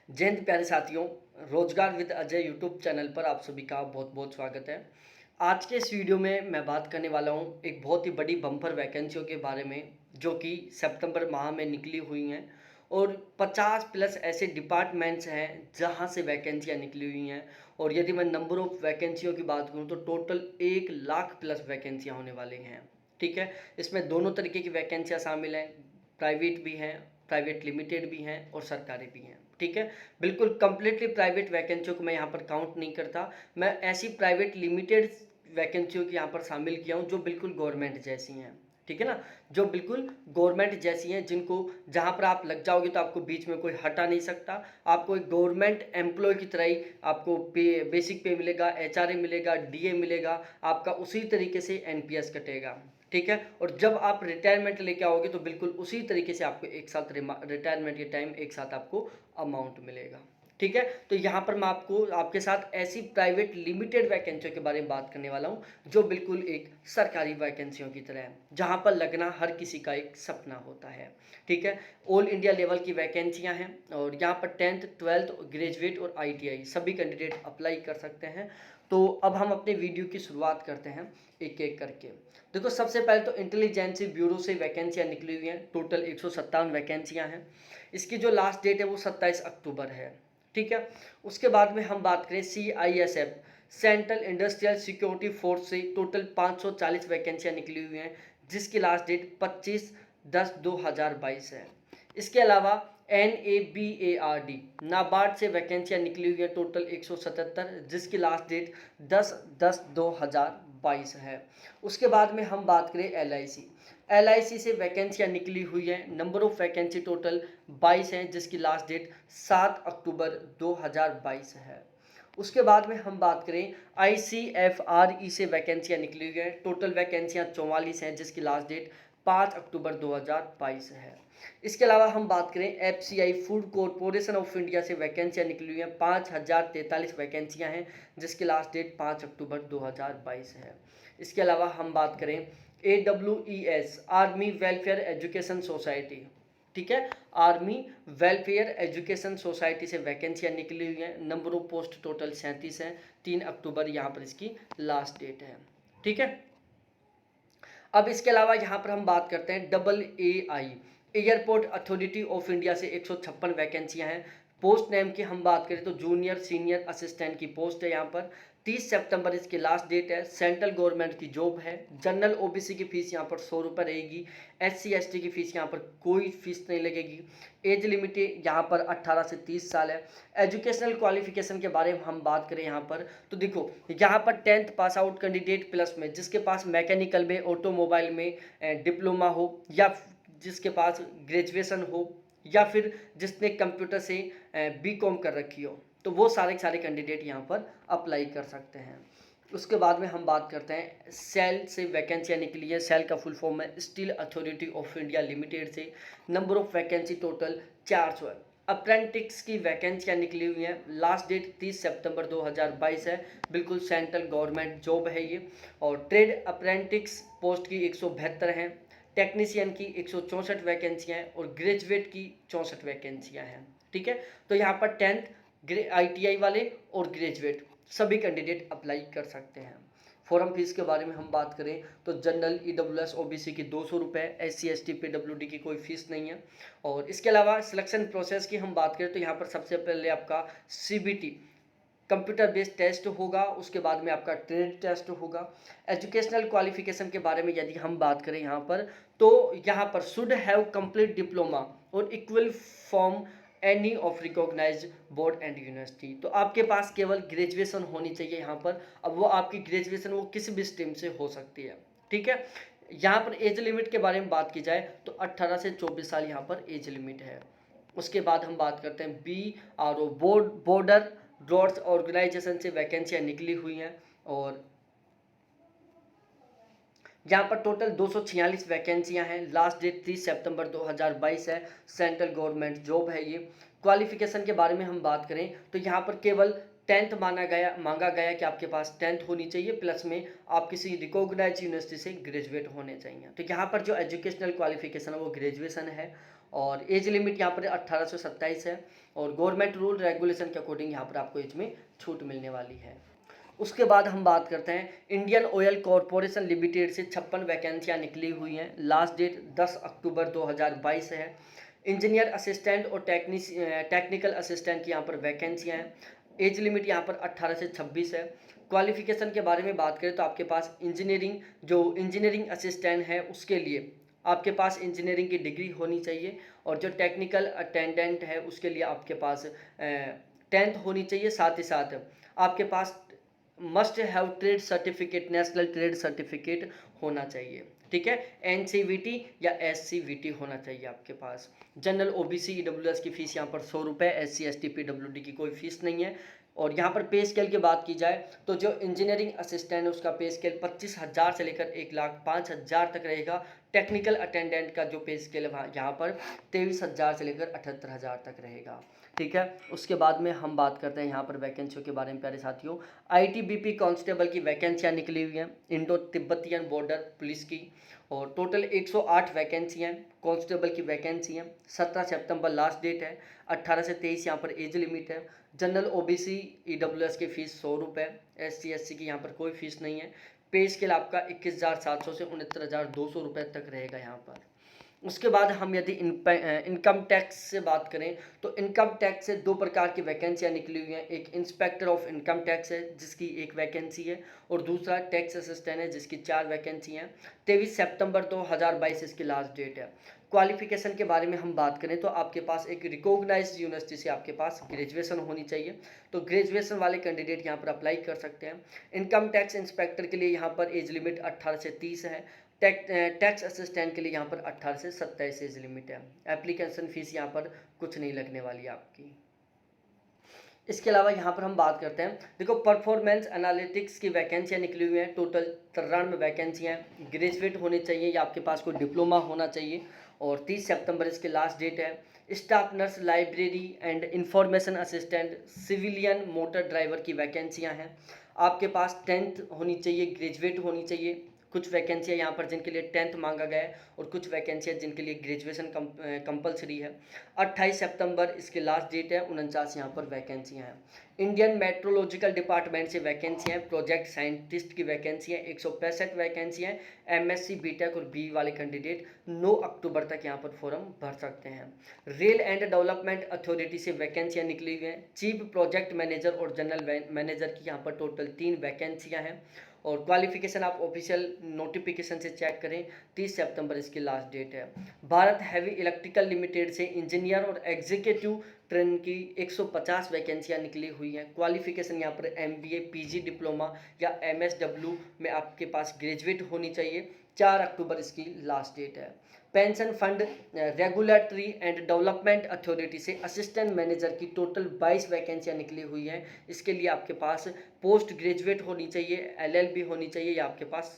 जय हिंद प्यारे साथियों। रोजगार विद अजय यूट्यूब चैनल पर आप सभी का बहुत बहुत स्वागत है। आज के इस वीडियो में मैं बात करने वाला हूं एक बहुत ही बड़ी बम्पर वैकेंसियों के बारे में जो कि सितंबर माह में निकली हुई हैं और 50 प्लस ऐसे डिपार्टमेंट्स हैं जहां से वैकेंसियां निकली हुई हैं। और यदि मैं नंबर ऑफ वैकेंसियों की बात करूं तो टोटल 1 लाख प्लस वैकेंसियां होने वाली हैं। ठीक है, इसमें दोनों तरीके की वैकेंसियां शामिल हैं, प्राइवेट भी हैं, प्राइवेट लिमिटेड भी हैं और सरकारी भी हैं। ठीक है, बिल्कुल कंप्लीटली प्राइवेट वैकेंसियों को मैं यहाँ पर काउंट नहीं करता। मैं ऐसी प्राइवेट लिमिटेड वैकेंसियों की यहाँ पर शामिल किया हूँ जो बिल्कुल गवर्नमेंट जैसी हैं। ठीक है ना, जो बिल्कुल गवर्नमेंट जैसी हैं, जिनको जहाँ पर आप लग जाओगे तो आपको बीच में कोई हटा नहीं सकता। आपको एक गवर्नमेंट एम्प्लॉय की तरह ही आपको बेसिक पे मिलेगा, एचआरए मिलेगा, डीए मिलेगा, आपका उसी तरीके से एनपीएस कटेगा। ठीक है, और जब आप रिटायरमेंट लेके आओगे तो बिल्कुल उसी तरीके से आपको एक साथ रिटायरमेंट के टाइम एक साथ आपको अमाउंट मिलेगा। ठीक है, तो यहाँ पर मैं आपके साथ ऐसी प्राइवेट लिमिटेड वैकेंसियों के बारे में बात करने वाला हूँ जो बिल्कुल एक सरकारी वैकेंसियों की तरह है, जहाँ पर लगना हर किसी का एक सपना होता है। ठीक है, ऑल इंडिया लेवल की वैकेंसियाँ हैं और यहाँ पर 10th 12th ग्रेजुएट और आईटीआई सभी कैंडिडेट अप्लाई कर सकते हैं। तो अब हम अपने वीडियो की शुरुआत करते हैं एक एक करके। देखो, सबसे पहले तो इंटेलिजेंस ब्यूरो से वैकेंसियाँ निकली हुई हैं, टोटल 157 वैकेंसियाँ हैं। इसकी जो लास्ट डेट है वो 27 अक्टूबर है। ठीक है, उसके बाद में हम बात करें CISF central industrial security force से टोटल 540 वैकेंसियाँ निकली हुई हैं, जिसकी लास्ट डेट 25/10/2022 है। इसके अलावा NABARD नाबार्ड से वैकेंसियाँ निकली हुई है टोटल 177, जिसकी लास्ट डेट 10/10/2022 है। उसके बाद में हम बात करें LIC से वैकेंसियाँ निकली हुई है, नंबर ऑफ वैकेंसी टोटल 22 हैं, जिसकी लास्ट डेट 7 अक्टूबर 2022 है। उसके बाद में हम बात करें ICFRE से वैकेंसियाँ निकली हुई है, टोटल वैकेंसियाँ 44 हैं, जिसकी लास्ट डेट 5 अक्टूबर 2022 है। इसके अलावा हम बात करें FCI food corporation of India से वैकेंसियाँ निकली हुई हैं, 5043 वैकेंसियाँ हैं, जिसकी लास्ट डेट 5 अक्टूबर 2022 है। इसके अलावा हम बात करें AWES army welfare education society. ठीक है, आर्मी वेलफेयर एजुकेशन सोसाइटी से वैकेंसियाँ निकली हुई हैं, नंबर ऑफ पोस्ट टोटल 37 हैं, 3 अक्टूबर यहाँ पर इसकी लास्ट डेट है। ठीक है, अब इसके अलावा यहाँ पर हम बात करते हैं AAI airport authority of India से 156 वैकेंसियाँ हैं। पोस्ट नेम की हम बात करें तो जूनियर सीनियर असिस्टेंट की पोस्ट है। यहाँ पर 30 सितंबर इसकी लास्ट डेट है। सेंट्रल गवर्नमेंट की जॉब है। जनरल OBC की फ़ीस यहाँ पर 100 रुपये रहेगी। SC ST की फ़ीस यहाँ पर कोई फीस नहीं लगेगी। एज लिमिट यहाँ पर 18 से 30 साल है। एजुकेशनल क्वालिफिकेशन के बारे में हम बात करें यहाँ पर तो देखो, यहाँ पर 10th pass out candidate plus में जिसके पास मैकेनिकल में, ऑटोमोबाइल में डिप्लोमा हो, या जिसके पास ग्रेजुएशन हो, या फिर जिसने कंप्यूटर से BCom कर रखी हो, तो वो सारे कैंडिडेट यहाँ पर अप्लाई कर सकते हैं। उसके बाद में हम बात करते हैं सेल से वैकेंसियाँ निकली है। सेल का फुल फॉर्म है steel authority of India Limited से, नंबर ऑफ वैकेंसी टोटल 400 है। अप्रेंटिस की वैकेंसियाँ निकली हुई हैं, लास्ट डेट 30 सितंबर 2022 है। बिल्कुल सेंट्रल गवर्नमेंट जॉब है ये। और ट्रेड अप्रेंटिस पोस्ट की 172 हैं, टेक्नीशियन की 164 वैकेंसियाँ हैं और ग्रेजुएट की 64 वैकेंसियाँ हैं। ठीक है, तो यहाँ पर 10th ITI वाले और ग्रेजुएट सभी कैंडिडेट अप्लाई कर सकते हैं। फॉर्म फीस के बारे में हम बात करें तो जनरल EWS OBC की 200 रुपये, SC ST PWD की कोई फीस नहीं है। और इसके अलावा सिलेक्शन प्रोसेस की हम बात करें तो यहाँ पर सबसे पहले आपका CBT कंप्यूटर बेस्ड टेस्ट होगा, उसके बाद में आपका ट्रेड टेस्ट होगा। एजुकेशनल क्वालिफिकेशन के बारे में यदि हम बात करें यहाँ पर तो यहाँ पर शुड हैव कंप्लीट डिप्लोमा और equal form any of recognised board and university. तो आपके पास केवल ग्रेजुएशन होनी चाहिए यहाँ पर। अब वो आपकी ग्रेजुएशन वो किसी भी स्ट्रीम से हो सकती है। ठीक है, यहाँ पर एज लिमिट के बारे में बात की जाए तो 18 से 24 साल यहाँ पर एज लिमिट है। उसके बाद हम बात करते हैं BRO बॉर्डर रोड्स ऑर्गेनाइजेशन से वैकेंसियाँ निकली हुई हैं और यहाँ पर टोटल 246 वैकेंसियाँ हैं। लास्ट डेट 30 सितंबर 2022 है। सेंट्रल गवर्नमेंट जॉब है ये। क्वालिफिकेशन के बारे में हम बात करें तो यहाँ पर केवल 10th मांगा गया कि आपके पास 10th होनी चाहिए, प्लस में आप किसी रिकॉग्नाइज यूनिवर्सिटी से ग्रेजुएट होने चाहिए। तो यहाँ पर जो एजुकेशनल क्वालिफिकेशन है वो ग्रेजुएशन है और एज लिमिट यहाँ पर 18 से 27 है। और गवर्नमेंट रूल रेगुलेशन के अकॉर्डिंग यहाँ पर आपको इसमें छूट मिलने वाली है। उसके बाद हम बात करते हैं इंडियन ऑयल कॉरपोरेशन लिमिटेड से 56 वैकेंसियाँ निकली हुई हैं। लास्ट डेट 10 अक्टूबर 2022 है। इंजीनियर असिस्टेंट और टेक्निकल असिस्टेंट की यहाँ पर वैकेंसियाँ हैं। एज लिमिट यहाँ पर 18 से 26 है। क्वालिफिकेशन के बारे में बात करें तो आपके पास इंजीनियरिंग असिस्टेंट है उसके लिए आपके पास इंजीनियरिंग की डिग्री होनी चाहिए, और जो टेक्निकल अटेंडेंट है उसके लिए आपके पास 10th होनी चाहिए। साथ ही साथ आपके पास must have trade certificate, national trade certificate होना चाहिए। ठीक है, NCVT या SCVT होना चाहिए आपके पास। जनरल OBC EWS की फ़ीस यहाँ पर 100 रुपये, SC ST PWD की कोई फ़ीस नहीं है। और यहाँ पर पे स्केल की बात की जाए तो जो इंजीनियरिंग असिस्टेंट है उसका पे स्केल 25,000 से लेकर 1,05,000 तक रहेगा। टेक्निकल अटेंडेंट का जो पे स्केल है यहाँ पर 23,000 से लेकर 78,000 तक रहेगा। ठीक है, उसके बाद में हम बात करते हैं यहाँ पर वैकेंसियों के बारे में प्यारे साथियों। ITBP कांस्टेबल की वैकेंसियाँ निकली हुई हैं इंडो तिब्बतियन बॉर्डर पुलिस की, और टोटल 108 वैकेंसियाँ कांस्टेबल की वैकेंसी हैं। 17 सितंबर लास्ट डेट है। 18 से 23 यहाँ पर एज लिमिट है। जनरल OBC EWS की फ़ीस 100 रुपये, SC SC की यहाँ पर कोई फ़ीस नहीं है। पे स्केल आपका 21,700 से 69,200 रुपये तक रहेगा यहाँ पर। उसके बाद हम यदि इनकम टैक्स से बात करें तो इनकम टैक्स से 2 प्रकार की वैकेंसियाँ निकली हुई हैं। एक इंस्पेक्टर ऑफ इनकम टैक्स है जिसकी 1 वैकेंसी है, और दूसरा टैक्स असिस्टेंट है जिसकी 4 वैकेंसी हैं। 23 सितंबर 2022 इसकी लास्ट डेट है। क्वालिफिकेशन के बारे में हम बात करें तो आपके पास एक रिकॉग्नाइज्ड यूनिवर्सिटी से आपके पास ग्रेजुएशन होनी चाहिए, तो ग्रेजुएशन वाले कैंडिडेट यहाँ पर अप्लाई कर सकते हैं। इनकम टैक्स इंस्पेक्टर के लिए यहाँ पर एज लिमिट 18 से 30 है। टैक्स असिस्टेंट के लिए यहाँ पर 18 से 27 एज लिमिट है। एप्लीकेशन फ़ीस यहाँ पर कुछ नहीं लगने वाली आपकी। इसके अलावा यहाँ पर हम बात करते हैं, देखो परफॉर्मेंस एनालिटिक्स की वैकेंसियाँ निकली हुई हैं। टोटल 93 वैकेंसियाँ हैं। ग्रेजुएट होने चाहिए या आपके पास कोई डिप्लोमा होना चाहिए, और 30 सितंबर इसकी लास्ट डेट है। Staff nurse, library and information assistant, civilian motor driver की वैकेंसियाँ हैं। आपके पास 10th होनी चाहिए, ग्रेजुएट होनी चाहिए। कुछ वैकेंसियाँ यहाँ पर जिनके लिए 10th मांगा गया है, और कुछ वैकेंसियाँ जिनके लिए ग्रेजुएशन कंपलसरी है। 28 सितंबर इसकी लास्ट डेट है। 49 यहाँ पर वैकेंसियाँ हैं। इंडियन मेट्रोलॉजिकल डिपार्टमेंट से वैकेंसियाँ हैं। प्रोजेक्ट साइंटिस्ट की वैकेंसियाँ 165 वैकेंसियाँ हैं। MSc BTech और BE वाले कैंडिडेट 9 अक्टूबर तक यहाँ पर फॉर्म भर सकते हैं। रेल एंड डेवलपमेंट अथॉरिटी से वैकेंसियाँ निकली हुई हैं। चीफ प्रोजेक्ट मैनेजर और जनरल मैनेजर की यहाँ पर टोटल 3 वैकेंसियाँ हैं, और क्वालिफिकेशन आप ऑफिशियल नोटिफिकेशन से चेक करें। 30 सितंबर इसकी लास्ट डेट है। भारत हैवी इलेक्ट्रिकल लिमिटेड से इंजीनियर और एग्जीक्यूटिव ट्रेन की 150 वैकेंसियाँ निकली हुई हैं। क्वालिफिकेशन यहाँ पर MBA PG डिप्लोमा या MSW में आपके पास ग्रेजुएट होनी चाहिए। 4 अक्टूबर इसकी लास्ट डेट है। Pension fund regulatory and development authority से असिस्टेंट मैनेजर की टोटल 22 वैकेंसियाँ निकली हुई हैं। इसके लिए आपके पास पोस्ट ग्रेजुएट होनी चाहिए, LLB होनी चाहिए, या आपके पास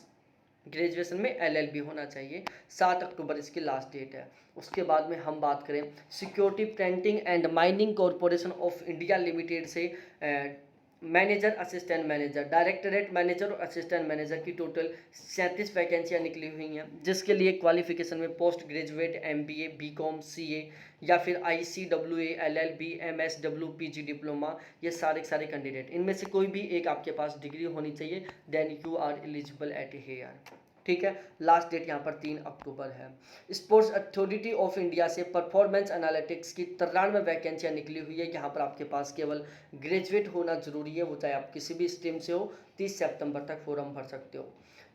ग्रेजुएशन में LLB होना चाहिए। 7 अक्टूबर इसकी लास्ट डेट है। उसके बाद में हम बात करें Security Printing and Minting Corporation of India Limited से manager, assistant manager, directorate manager और असिस्टेंट मैनेजर की टोटल 37 वैकेंसियाँ निकली हुई हैं, जिसके लिए क्वालिफिकेशन में post graduate MBA BCom CA या फिर ICWA LLB MSW PG diploma, ये सारे कैंडिडेट इनमें से कोई भी एक आपके पास डिग्री होनी चाहिए। Then you are eligible at here. ठीक है, लास्ट डेट यहाँ पर 3 अक्टूबर है। स्पोर्ट्स अथॉरिटी ऑफ इंडिया से परफॉर्मेंस एनालिटिक्स की 93 वैकेंसियाँ निकली हुई है। यहाँ पर आपके पास केवल ग्रेजुएट होना जरूरी है, वो चाहे आप किसी भी स्ट्रीम से हो। 30 सितंबर तक फॉर्म भर सकते हो।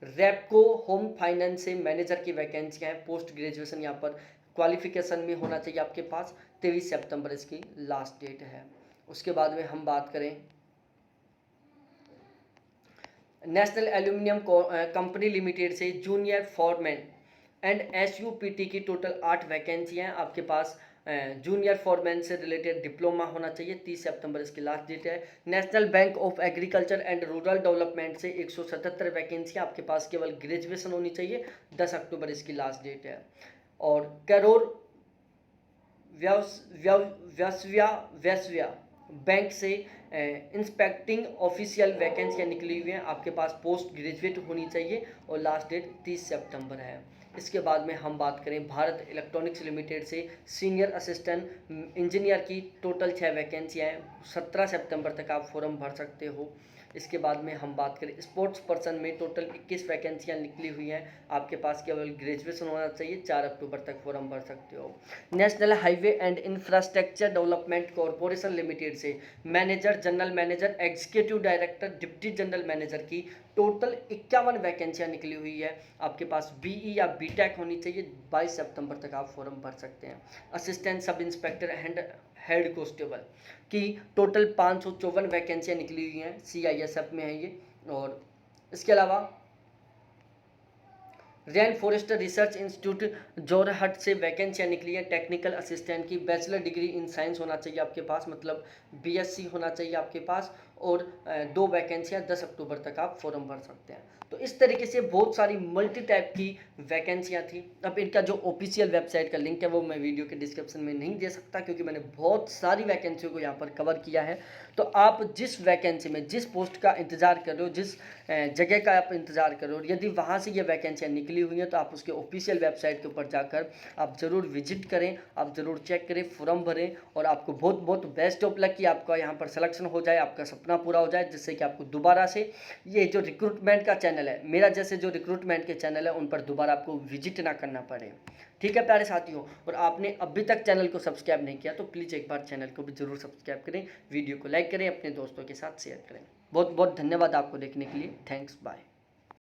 रेपको होम फाइनेंस से मैनेजर की वैकेंसियाँ हैं। पोस्ट ग्रेजुएशन यहाँ पर क्वालिफिकेशन में होना चाहिए आपके पास। 23 सितंबर इसकी लास्ट डेट है। उसके बाद में हम बात करें नेशनल एल्यूमिनियम कंपनी लिमिटेड से जूनियर फॉरमैन एंड SUPT की टोटल 8 वैकेंसियाँ हैं। आपके पास जूनियर फॉरमैन से रिलेटेड डिप्लोमा होना चाहिए। 30 सितंबर इसकी लास्ट डेट है। National bank of agriculture and rural development से 177 वैकेंसियाँ, आपके पास केवल ग्रेजुएशन होनी चाहिए। 10 अक्टूबर इसकी लास्ट डेट है। और करोर वैश्या बैंक से इंस्पेक्टिंग ऑफिशियल वैकेंसियाँ निकली हुई हैं। आपके पास पोस्ट ग्रेजुएट होनी चाहिए, और लास्ट डेट 30 सितंबर है। इसके बाद में हम बात करें भारत इलेक्ट्रॉनिक्स लिमिटेड से सीनियर असिस्टेंट इंजीनियर की टोटल 6 वैकेंसियाँ हैं। 17 सितंबर तक आप फॉर्म भर सकते हो। इसके बाद में हम बात करें स्पोर्ट्स पर्सन में टोटल 21 वैकेंसियाँ निकली हुई हैं। आपके पास केवल ग्रेजुएशन होना चाहिए। 4 अक्टूबर तक फॉर्म भर सकते हो। National Highway and Infrastructure Development Corporation Limited से manager, general manager, executive director, deputy general manager की टोटल 51 वैकेंसियाँ निकली हुई है। आपके पास बीई या बीटेक होनी चाहिए। 22 सितंबर तक आप फॉर्म भर सकते हैं। Assistant sub inspector and head constable की टोटल 554 वैकेंसियाँ निकली हुई हैं। सीआईएसएफ में है ये। और इसके अलावा रैन फॉरेस्ट रिसर्च इंस्टीट्यूट जोरहट से वैकेंसियाँ निकली है टेक्निकल असिस्टेंट की। बैचलर डिग्री इन साइंस होना चाहिए आपके पास, मतलब बीएससी होना चाहिए आपके पास। और 2 वैकेंसियाँ 10 अक्टूबर तक आप फॉर्म भर सकते हैं। तो इस तरीके से बहुत सारी मल्टी टाइप की वैकेंसियाँ थी। अब इनका जो ऑफिशियल वेबसाइट का लिंक है वो मैं वीडियो के डिस्क्रिप्शन में नहीं दे सकता, क्योंकि मैंने बहुत सारी वैकेंसियों को यहाँ पर कवर किया है। तो आप जिस वैकेंसी में, जिस पोस्ट का इंतज़ार कर रहे हो, जिस जगह का आप इंतज़ार कर रहे हो, यदि वहाँ से ये वैकेंसियाँ निकली हुई हैं तो आप उसके ऑफिशियल वेबसाइट के ऊपर जाकर आप ज़रूर विजिट करें, आप ज़रूर चेक करें, फॉर्म भरें। और आपको बहुत बहुत बेस्ट ऑफ लक कि आपका यहाँ पर सिलेक्शन हो जाए, आपका सपना पूरा हो जाए, जिससे कि आपको दोबारा से ये जो रिक्रूटमेंट का चैनल है, मेरा जैसे जो रिक्रूटमेंट के चैनल है, उन पर दोबारा आपको विजिट ना करना पड़े। ठीक है प्यारे साथियों। और आपने अभी तक चैनल को सब्सक्राइब नहीं किया तो प्लीज़ एक बार चैनल को भी ज़रूर सब्सक्राइब करें, वीडियो को लाइक करें, अपने दोस्तों के साथ शेयर करें। बहुत बहुत धन्यवाद आपको देखने के लिए। Thanks, bye.